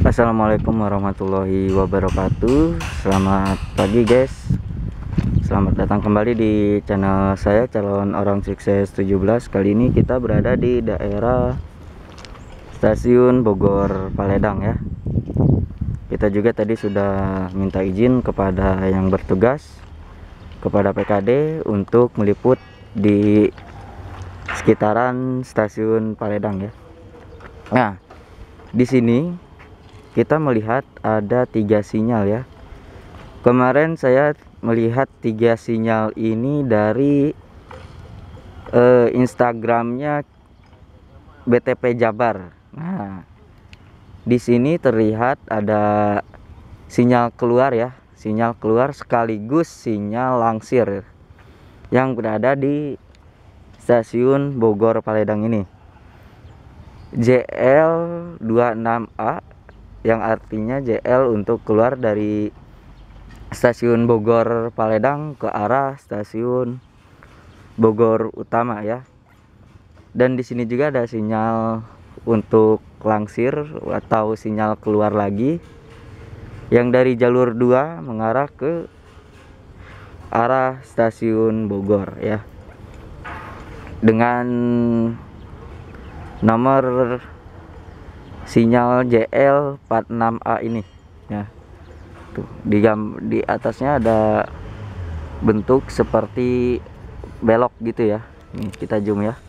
Assalamualaikum warahmatullahi wabarakatuh. Selamat pagi guys. Selamat datang kembali di channel saya, calon orang sukses 17. Kali ini kita berada di daerah stasiun Bogor Paledang ya. Kita juga tadi sudah minta izin kepada yang bertugas, kepada PKD untuk meliput di sekitaran stasiun Paledang ya. Nah, di sini kita melihat ada 3 sinyal ya. Kemarin saya melihat 3 sinyal ini dari Instagramnya BTP Jabar. Nah, di sini terlihat ada sinyal keluar ya, sinyal keluar sekaligus sinyal langsir yang berada di stasiun Bogor Paledang ini. JL26A, yang artinya JL untuk keluar dari stasiun Bogor Paledang ke arah stasiun Bogor Utama ya. Dan di sini juga ada sinyal untuk langsir atau sinyal keluar lagi yang dari jalur 2 mengarah ke arah stasiun Bogor ya, dengan nomor sinyal JL46A ini ya. Tuh, di atasnya ada bentuk seperti belok gitu ya. Nih kita zoom ya.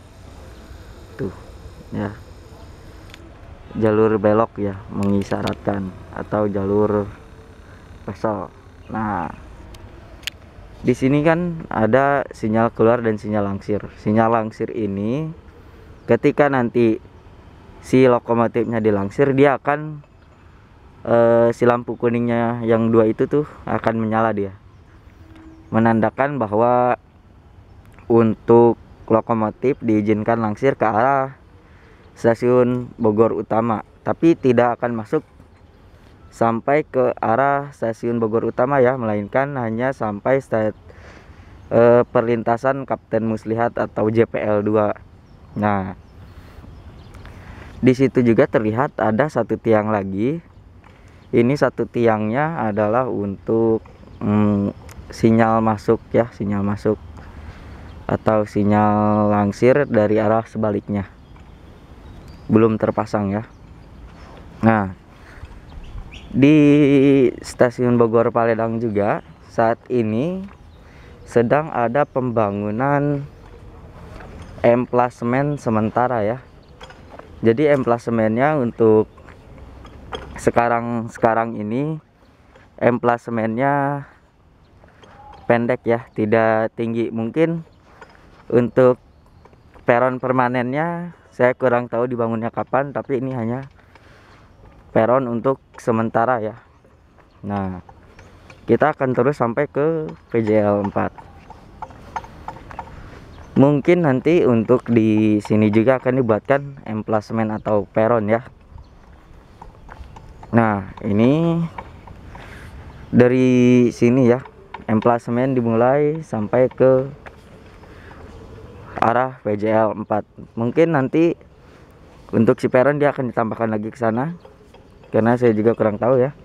Tuh ya. Jalur belok ya, mengisyaratkan, atau jalur pesol. Nah, di sini kan ada sinyal keluar dan sinyal langsir. Sinyal langsir ini ketika nanti si lokomotifnya dilangsir, dia akan si lampu kuningnya yang 2 itu tuh akan menyala, dia menandakan bahwa untuk lokomotif diizinkan langsir ke arah stasiun Bogor Utama, tapi tidak akan masuk sampai ke arah stasiun Bogor Utama ya, melainkan hanya sampai perlintasan Kapten Muslihat atau JPL 2. Nah, di situ juga terlihat ada satu tiang lagi. Ini satu tiangnya adalah untuk sinyal masuk ya, sinyal masuk atau sinyal langsir dari arah sebaliknya. Belum terpasang ya. Nah, di stasiun Bogor Paledang juga saat ini sedang ada pembangunan emplasemen sementara ya. Jadi emplasemennya untuk sekarang ini emplasemennya pendek ya, tidak tinggi. Mungkin untuk peron permanennya saya kurang tahu dibangunnya kapan, tapi ini hanya peron untuk sementara ya. Nah, kita akan terus sampai ke PJL 4. Mungkin nanti untuk di sini juga akan dibuatkan emplasemen atau peron ya. Nah, ini dari sini ya, emplasemen dimulai sampai ke arah PJL 4. Mungkin nanti untuk si peron dia akan ditambahkan lagi ke sana, karena saya juga kurang tahu ya.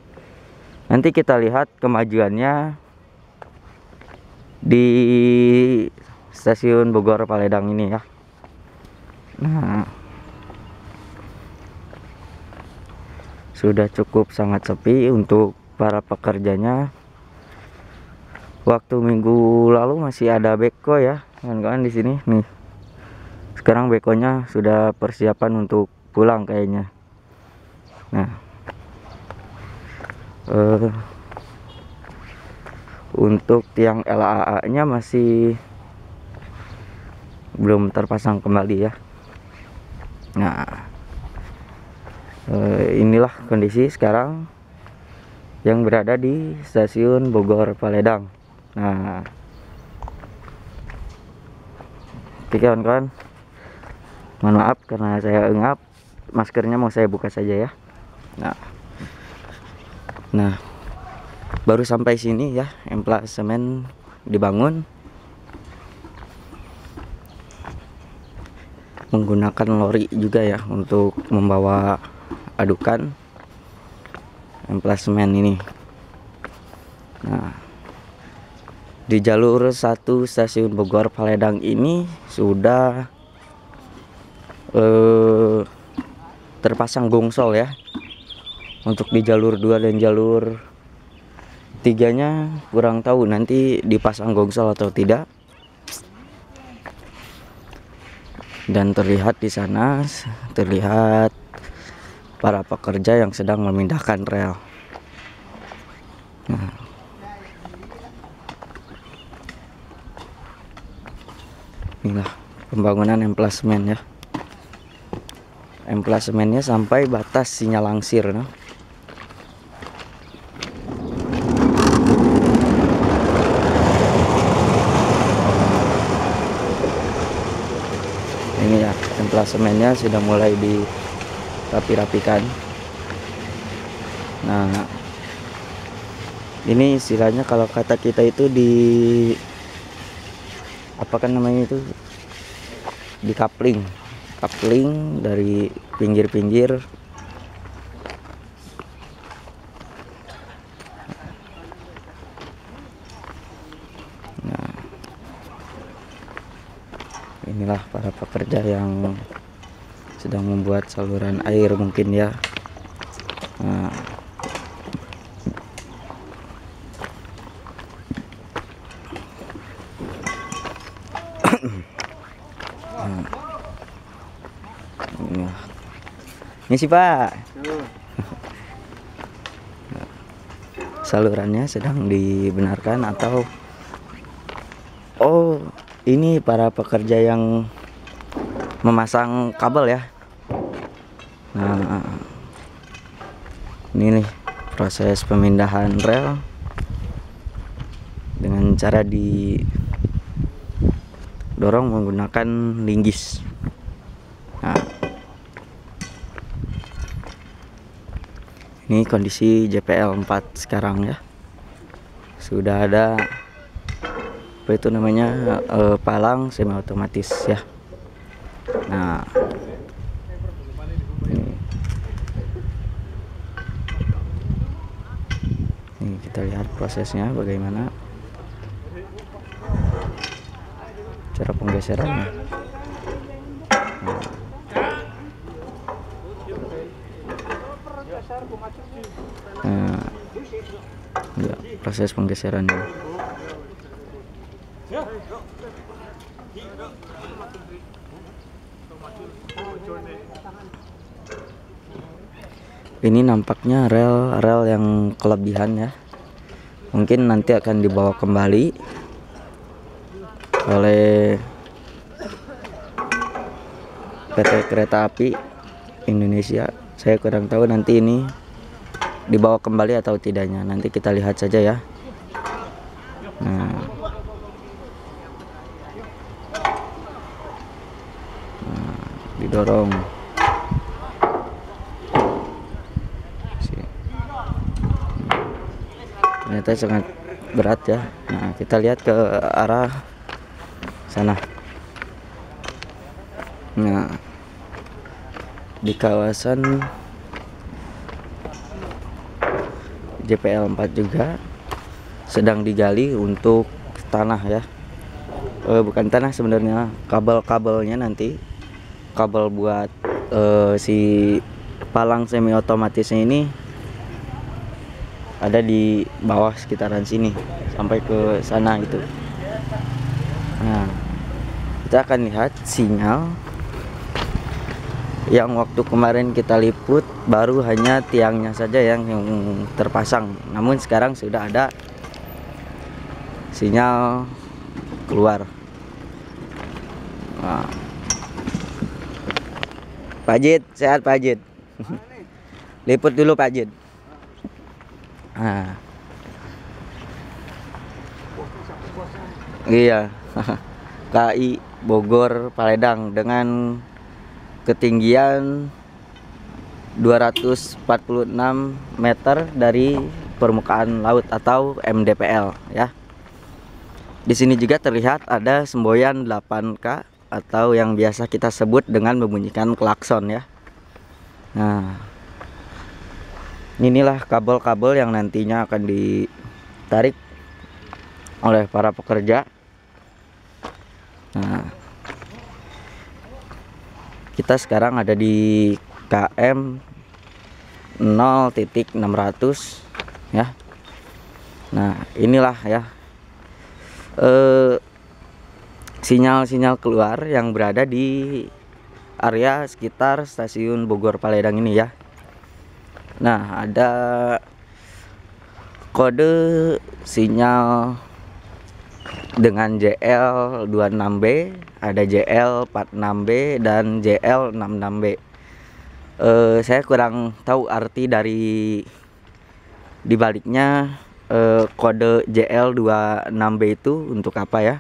Nanti kita lihat kemajuannya di stasiun Bogor Paledang ini ya. Nah, sudah cukup sangat sepi untuk para pekerjanya. Waktu minggu lalu masih ada beko ya, kawan-kawan di sini nih. Sekarang bekonya sudah persiapan untuk pulang kayaknya. Nah, untuk tiang LAA-nya masih belum terpasang kembali ya. Nah, inilah kondisi sekarang yang berada di stasiun Bogor Paledang. Nah, oke kawan-kawan, mohon maaf karena saya engap, maskernya mau saya buka saja ya. Nah, baru sampai sini ya, emplasemen dibangun menggunakan lori juga ya untuk membawa adukan. Emplasmen ini. Nah, di jalur 1 stasiun Bogor Paledang ini sudah terpasang gongsol ya. Untuk di jalur 2 dan jalur 3-nya kurang tahu nanti dipasang gongsol atau tidak. Dan terlihat di sana terlihat para pekerja yang sedang memindahkan rel. Nah, inilah pembangunan emplasmen ya. Emplasmennya sampai batas Sinyallangsir. Nah. Ini ya, emplasmennya sudah mulai dirapi-rapikan. Nah, ini istilahnya kalau kata kita itu apa kan namanya itu, di coupling dari pinggir-pinggir. Nah, inilah para pekerja yang sedang membuat saluran air mungkin ya. Nah, ini sih Pak, salurannya sedang dibenarkan atau ini para pekerja yang memasang kabel ya. Nah, ini nih proses pemindahan rel dengan cara didorong menggunakan linggis. Nah, ini kondisi JPL 4 sekarang ya. Sudah ada apa itu namanya, palang semi otomatis ya. Nah, ini kita lihat prosesnya bagaimana cara penggeserannya. Nah, ya, proses penggeserannya. Ini nampaknya rel yang kelebihan ya. Mungkin nanti akan dibawa kembali oleh PT Kereta Api Indonesia. Saya kurang tahu nanti ini dibawa kembali atau tidaknya. Nanti kita lihat saja ya. Nah, didorong. Ternyata sangat berat ya. Nah, kita lihat ke arah sana. Nah, di kawasan JPL 4 juga sedang digali untuk tanah ya. Bukan tanah sebenarnya, kabel-kabelnya nanti. Kabel buat si palang semi otomatisnya ini ada di bawah sekitaran sini sampai ke sana gitu. Nah, kita akan lihat sinyal yang waktu kemarin kita liput baru hanya tiangnya saja yang terpasang, namun sekarang sudah ada sinyal keluar. Nah, Pak Jid, sehat Pak Jid. Liput dulu Pak Jid. Nah, iya. KAI Bogor Paledang dengan ketinggian 246 meter dari permukaan laut atau MDPL ya. Di sini juga terlihat ada semboyan 8K atau yang biasa kita sebut dengan membunyikan klakson ya. Nah, Inilah kabel-kabel yang nantinya akan ditarik oleh para pekerja. Nah, kita sekarang ada di KM 0.600 ya. Nah, inilah ya sinyal-sinyal keluar yang berada di area sekitar stasiun Bogor Paledang ini ya. Nah, ada kode sinyal dengan JL26B, ada JL46B dan JL66B. Saya kurang tahu arti dari dibaliknya kode JL26B itu untuk apa ya.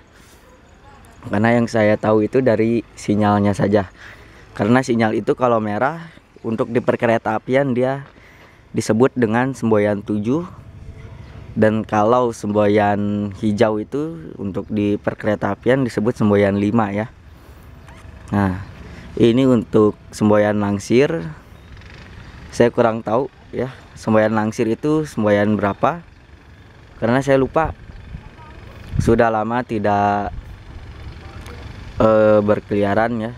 Karena yang saya tahu itu dari sinyalnya saja. Karena sinyal itu kalau merah untuk di perkeretaapian dia disebut dengan semboyan 7, dan kalau semboyan hijau itu untuk di perkeretaapian disebut semboyan 5 ya. Nah, ini untuk semboyan langsir saya kurang tahu ya, semboyan langsir itu semboyan berapa, karena saya lupa, sudah lama tidak berkeliaran ya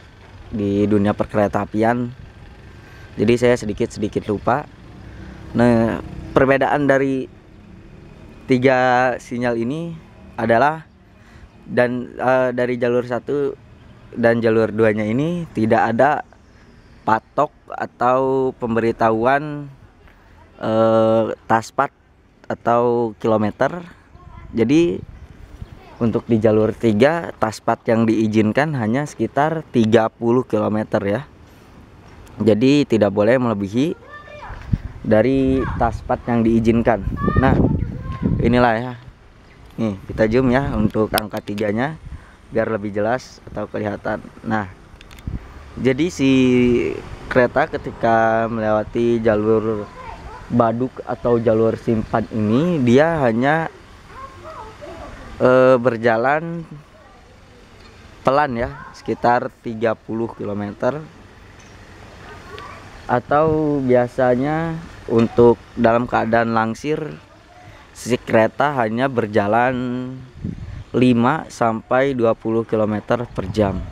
di dunia perkeretaapian, jadi saya sedikit lupa. Nah, perbedaan dari 3 sinyal ini adalah dari jalur 1 dan jalur 2-nya ini tidak ada patok atau pemberitahuan taspat atau kilometer. Jadi untuk di jalur 3 taspat yang diizinkan hanya sekitar 30 km ya. Jadi tidak boleh melebihi dari taspat yang diizinkan. Nah, inilah ya. Nih, kita zoom ya untuk angka 3-nya biar lebih jelas atau kelihatan. Nah, jadi si kereta ketika melewati jalur baduk atau jalur simpan ini dia hanya berjalan pelan ya, sekitar 30 km, atau biasanya untuk dalam keadaan langsir si kereta hanya berjalan 5 sampai 20 km per jam.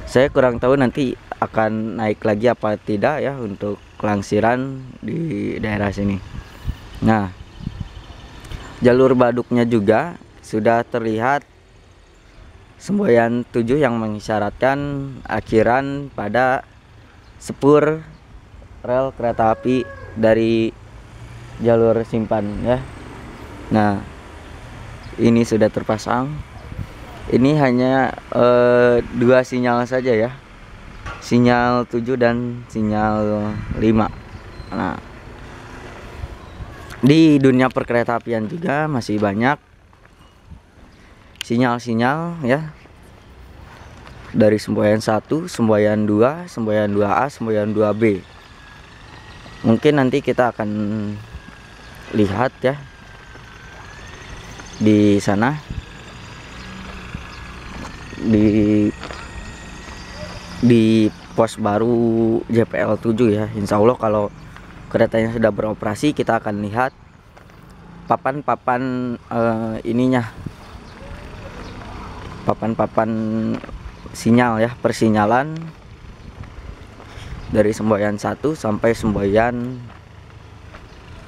Saya kurang tahu nanti akan naik lagi apa tidak ya untuk kelangsiran di daerah sini. Nah, jalur baduknya juga sudah terlihat semboyan 7 yang mengisyaratkan akhiran pada spur rel kereta api dari jalur simpan ya. Nah, ini sudah terpasang. Ini hanya 2 sinyal saja ya, sinyal 7 dan sinyal 5. Nah, di dunia perkeretaapian juga masih banyak sinyal-sinyal ya, dari semboyan 1, semboyan 2, semboyan 2A, semboyan 2B. Mungkin nanti kita akan lihat ya di sana di pos baru JPL 7 ya. Insya Allah kalau keretanya sudah beroperasi kita akan lihat papan-papan ininya, papan-papan sinyal ya, persinyalan dari semboyan 1 sampai semboyan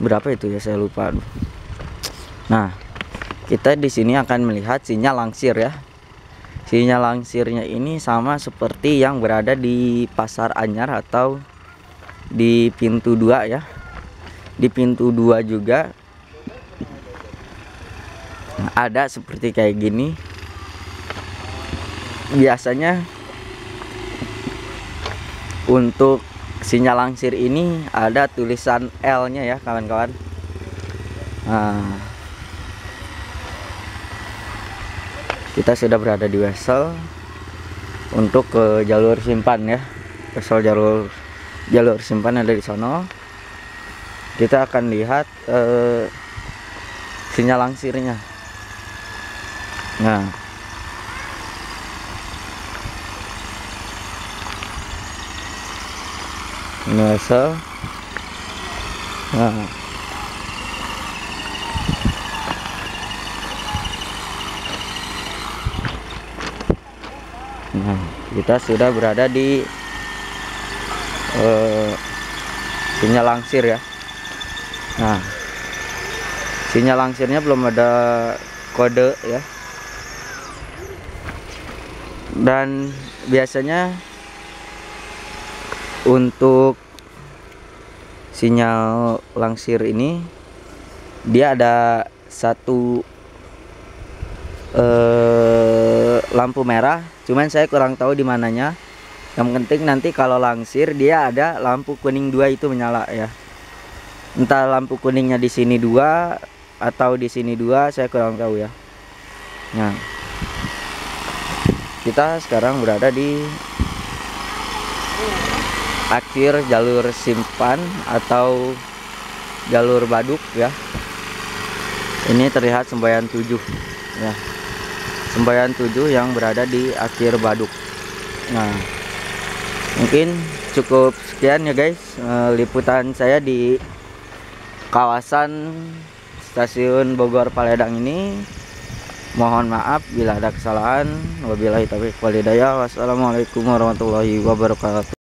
berapa itu ya, saya lupa. Nah, kita di sini akan melihat sinyal langsir ya. Sinyal langsirnya ini sama seperti yang berada di Pasar Anyar atau di pintu 2 ya. Di pintu 2 juga ada seperti kayak gini. Biasanya untuk sinyal langsir ini ada tulisan L-nya ya kawan-kawan. Nah, kita sudah berada di Wesel untuk ke jalur simpan ya. Wesel jalur simpan ada di sono. Kita akan lihat sinyal langsirnya. Nah, ini Wesel. Nah, nah, kita sudah berada di sinyal langsir ya. Nah, sinyal langsirnya belum ada kode ya. Dan biasanya untuk sinyal langsir ini dia ada satu lampu merah, cuman saya kurang tahu di mananya. Yang penting nanti kalau langsir dia ada lampu kuning 2 itu menyala ya. Entah lampu kuningnya di sini 2 atau di sini 2, saya kurang tahu ya. Nah, kita sekarang berada di akhir jalur simpan atau jalur Baduk ya. Ini terlihat semboyan 7 ya. Semboyan 7 yang berada di akhir Baduk. Nah, mungkin cukup sekian ya guys, liputan saya di kawasan stasiun Bogor Paledang ini. Mohon maaf bila ada kesalahan. Wabillahi taufiq wal hidayah. Wassalamualaikum warahmatullahi wabarakatuh.